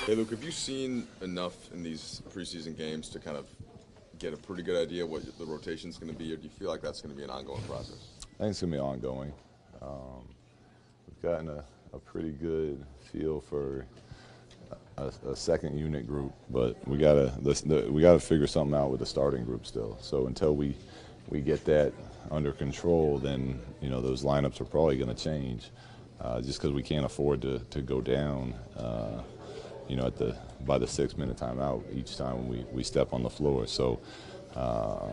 Hey, Luke, have you seen enough in these preseason games to kind of get a pretty good idea what the rotation's going to be, or do you feel like that's going to be an ongoing process? I think it's going to be ongoing. We've gotten a pretty good feel for a second unit group, but we gotta figure something out with the starting group still. So until we get that under control, then those lineups are probably going to change, just because we can't afford to go down. By the 6-minute timeout each time we step on the floor. So I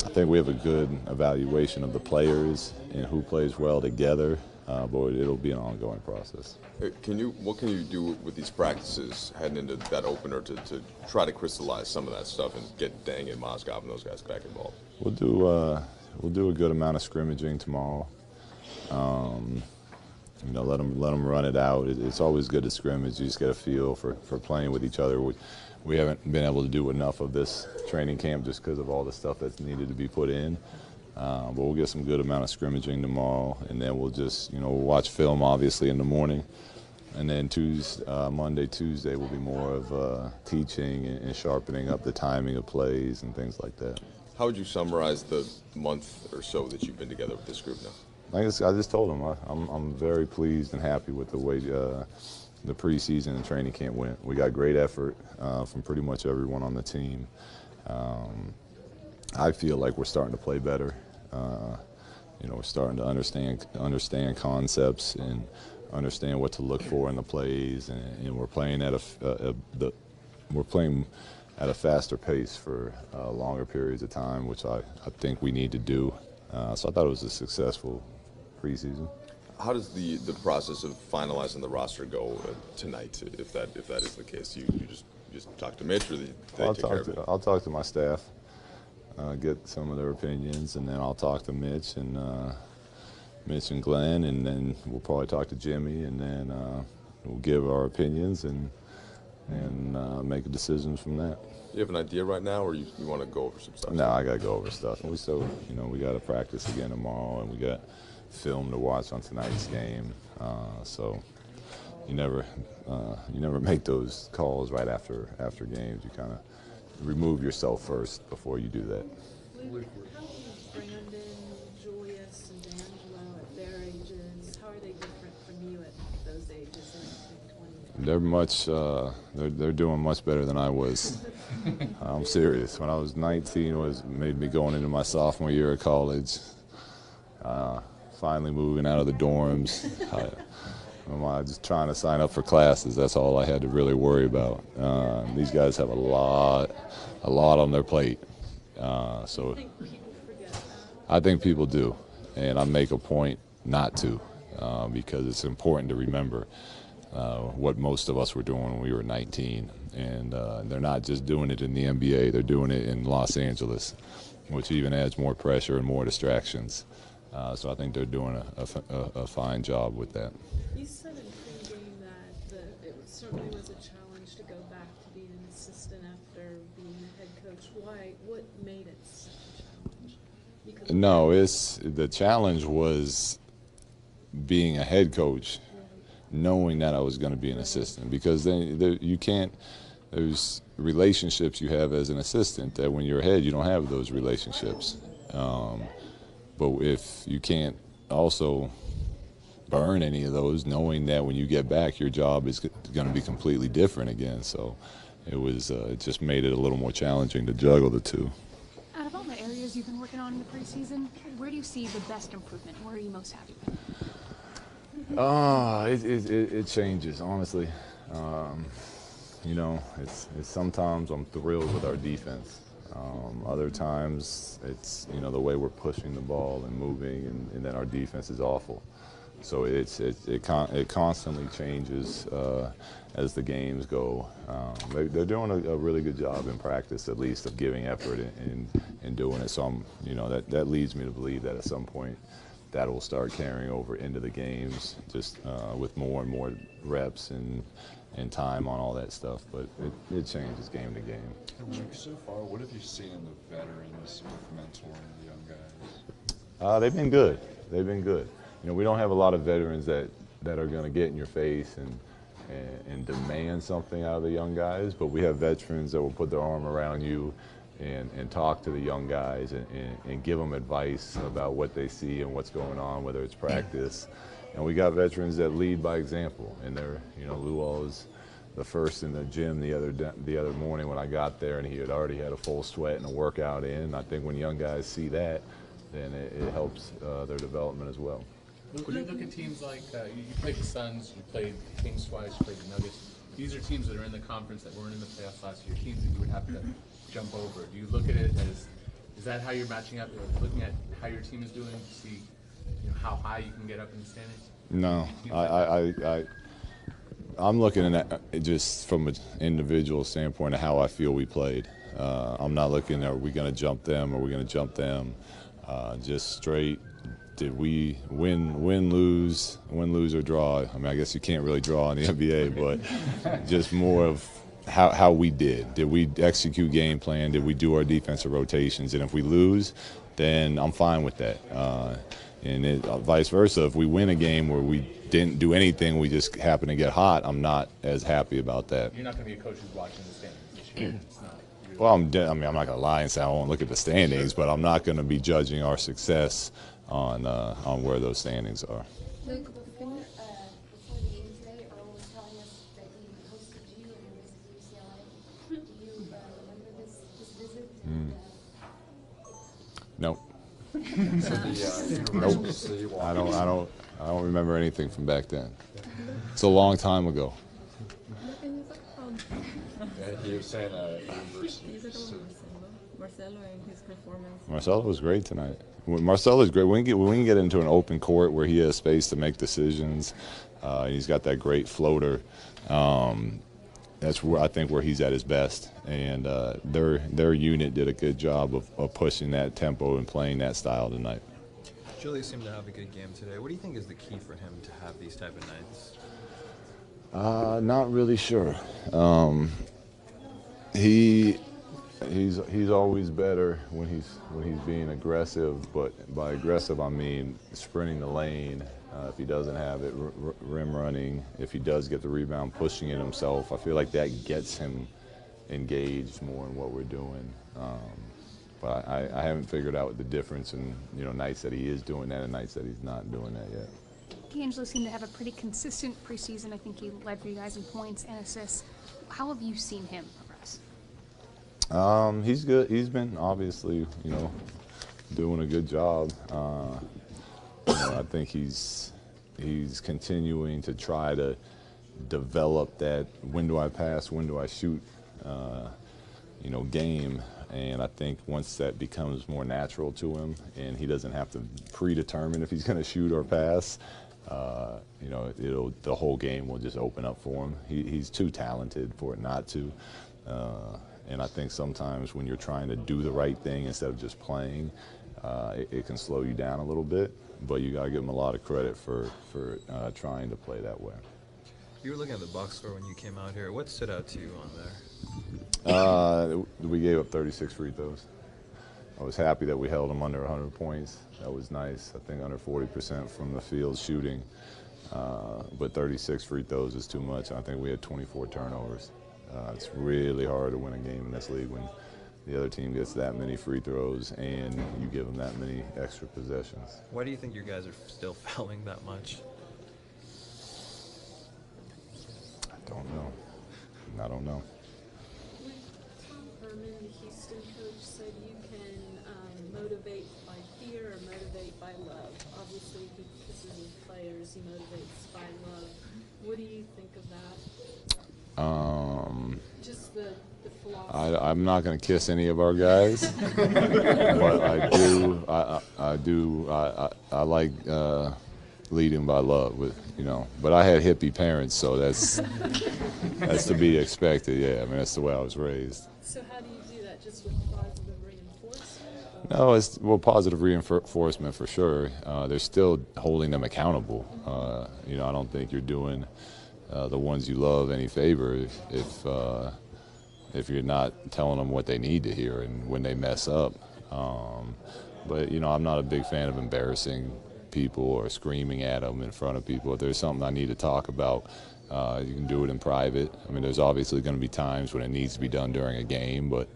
think we have a good evaluation of the players and who plays well together, but it'll be an ongoing process. What can you do with these practices heading into that opener to try to crystallize some of that stuff and get Deng and Mozgov and those guys back involved? We'll do a good amount of scrimmaging tomorrow. Let them run it out. It's always good to scrimmage. You just get a feel for playing with each other. We haven't been able to do enough of this training camp just because of all the stuff that's needed to be put in. But we'll get some good amount of scrimmaging tomorrow, and then we'll just we'll watch film obviously in the morning, and then Monday, Tuesday will be more of teaching and sharpening up the timing of plays and things like that. How would you summarize the month or so that you've been together with this group now? I just told them I'm very pleased and happy with the way the preseason and training camp went. We got great effort from pretty much everyone on the team. I feel like we're starting to play better. We're starting to understand concepts and understand what to look for in the plays, and we're playing at a faster pace for longer periods of time, which I think we need to do. So I thought it was a successful preseason. How does the process of finalizing the roster go tonight, if that is the case? You just talk to Mitch, or they take care of it? I'll talk to my staff, get some of their opinions, and then I'll talk to Mitch and Glenn, and then we'll probably talk to Jimmy, and then we'll give our opinions and make decisions from that. Do you have an idea right now, or you want to go over some stuff? No, I got to go over stuff. And we still, we got to practice again tomorrow, and we got film to watch on tonight's game. So you never make those calls right after games. You kind of remove yourself first before you do that. Luke, how is Brandon, Julius, and D'Angelo at their ages? How are they different from you at those ages, 19, 20? They're much. They're doing much better than I was. I'm serious. When I was 19, made me going into my sophomore year of college. Finally moving out of the dorms. Just trying to sign up for classes. That's all I had to really worry about. These guys have a lot on their plate. So I think people do, and I make a point not to, because it's important to remember what most of us were doing when we were 19. And they're not just doing it in the NBA, they're doing it in Los Angeles, which even adds more pressure and more distractions. So I think they're doing a fine job with that. You said in pregame that it certainly was a challenge to go back to being an assistant after being a head coach. Why? What made it such a challenge? No, the challenge was being a head coach, knowing that I was going to be an assistant, because then you can't. There's relationships you have as an assistant that when you're a head, you don't have those relationships. But if you can't also burn any of those, knowing that when you get back, your job is going to be completely different again. So it just made it a little more challenging to juggle the two. Out of all the areas you've been working on in the preseason, where do you see the best improvement? Where are you most happy with? It changes, honestly. It's sometimes I'm thrilled with our defense. Other times it's the way we're pushing the ball and moving, and then our defense is awful. So it constantly changes as the games go. They're doing a really good job in practice, at least, of giving effort and doing it. So that leads me to believe that at some point that will start carrying over into the games, just with more and more reps and time on all that stuff. But it changes game to game. So far, what have you seen in the veterans with mentoring the young guys? They've been good. We don't have a lot of veterans that that are going to get in your face and demand something out of the young guys, but we have veterans that will put their arm around you and talk to the young guys and give them advice about what they see and what's going on, whether it's practice. And we got veterans that lead by example, and they're, you know, Luol was the first in the gym the other morning when I got there, and he had already had a full sweat and a workout in. I think when young guys see that, then it helps their development as well. Luke, when you look at teams like, you played the Suns, you played the Kings twice, you played the Nuggets. These are teams that are in the conference that weren't in the playoffs last year, teams that you would have to jump over. Do you look at it as, is that how you're matching up, looking at how your team is doing to see, you know, how high you can get up in the standings? No, I'm looking at it just from an individual standpoint of how I feel we played. I'm not looking at, are we going to jump them, or are we going to jump them? Just straight, did we win, lose, or draw? I mean, I guess you can't really draw in the NBA, but just more of how we did. Did we execute game plan? Did we do our defensive rotations? And if we lose, then I'm fine with that. And vice versa, if we win a game where we didn't do anything, we just happen to get hot, I'm not as happy about that. You're not going to be a coach who's watching the standings this year. It's not. Well, I'm not going to lie and say I won't look at the standings, but I'm not going to be judging our success on where those standings are. Luke, before the game today, Earl was telling us that he hosted you and visited UCLA. Do you remember this visit? Nope. Nope. I don't remember anything from back then. It's a long time ago. He was saying university. Marcelo and his performance. Marcelo was great tonight. Marcelo is great. When we can get into an open court where he has space to make decisions, he's got that great floater. That's where I think where he's at his best. And their unit did a good job of pushing that tempo and playing that style tonight. Julius seemed to have a good game today. What do you think is the key for him to have these type of nights? Not really sure. He's always better when he's being aggressive, but by aggressive I mean sprinting the lane. If he doesn't have it, rim running. If he does get the rebound, pushing it himself. I feel like that gets him engaged more in what we're doing. But I haven't figured out the difference in, you know, nights that he is doing that and nights that he's not doing that yet. D'Angelo seemed to have a pretty consistent preseason. I think he led for you guys in points and assists. How have you seen him progress? He's good. He's been obviously, you know, doing a good job. You know, I think he's continuing to try to develop that when do I pass, when do I shoot, you know, game. And I think once that becomes more natural to him and he doesn't have to predetermine if he's going to shoot or pass, you know, the whole game will just open up for him. He's too talented for it not to. And I think sometimes when you're trying to do the right thing instead of just playing, it can slow you down a little bit. But you got to give him a lot of credit for trying to play that way. You were looking at the box score when you came out here. What stood out to you on there? We gave up 36 free throws. I was happy that we held them under 100 points. That was nice. I think under 40% from the field shooting. But 36 free throws is too much. I think we had 24 turnovers. It's really hard to win a game in this league when the other team gets that many free throws and you give them that many extra possessions. Why do you think you guys are still fouling that much? I don't know. When Tom Herman, the Houston coach, said you can motivate by fear or motivate by love. Obviously, he kisses his players, he motivates by love. What do you think of that? Just the philosophy. I'm not going to kiss any of our guys, but I like leading by love, with, you know. But I had hippie parents, so that's to be expected. Yeah, I mean that's the way I was raised. So how do you do that? Just with positive reinforcement? No, it's positive reinforcement for sure. They're still holding them accountable. You know, I don't think you're doing the ones you love any favor if you're not telling them what they need to hear and when they mess up. But you know, I'm not a big fan of embarrassing people or screaming at them in front of people. If there's something I need to talk about, you can do it in private. I mean, there's obviously going to be times when it needs to be done during a game, but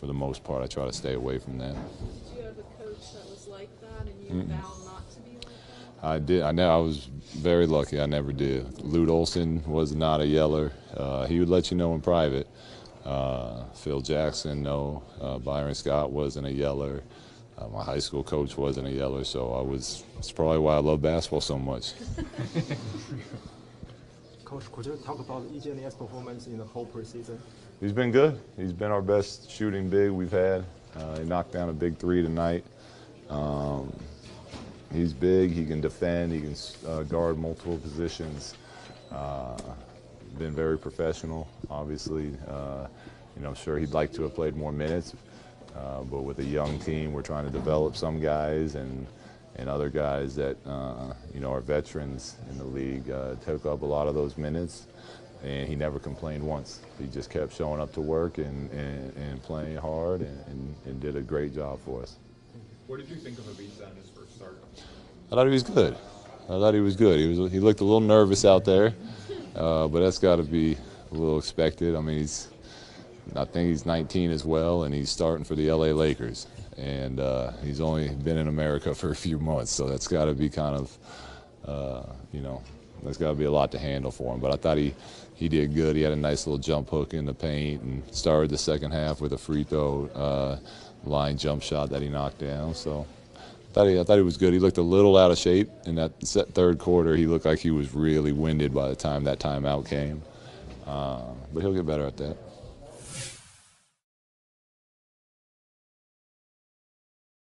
for the most part, I try to stay away from that. Did you have a coach that was like that, and you vow not to be like that? I did. I was very lucky. I never did. Lute Olson was not a yeller. He would let you know in private. Phil Jackson, no. Byron Scott wasn't a yeller. My high school coach wasn't a yeller, so it's probably why I love basketball so much. Coach, could you talk about EJNE's performance in the whole preseason? He's been good. He's been our best shooting big we've had. He knocked down a big three tonight. He's big. He can defend. He can guard multiple positions. Been very professional, obviously. I'm sure he'd like to have played more minutes, but with a young team, we're trying to develop some guys and other guys that are veterans in the league. Took up a lot of those minutes, and he never complained once. He just kept showing up to work and playing hard and did a great job for us. What did you think of Ibiza in his first start? I thought he was good. He looked a little nervous out there, but that's got to be a little expected. I mean, I think he's 19 as well, and he's starting for the LA Lakers. And he's only been in America for a few months, so that's got to be kind of, that's got to be a lot to handle for him. But I thought he did good. He had a nice little jump hook in the paint and started the second half with a free throw line jump shot that he knocked down. So I thought he was good. He looked a little out of shape in that third quarter. He looked like he was really winded by the time that timeout came. But he'll get better at that.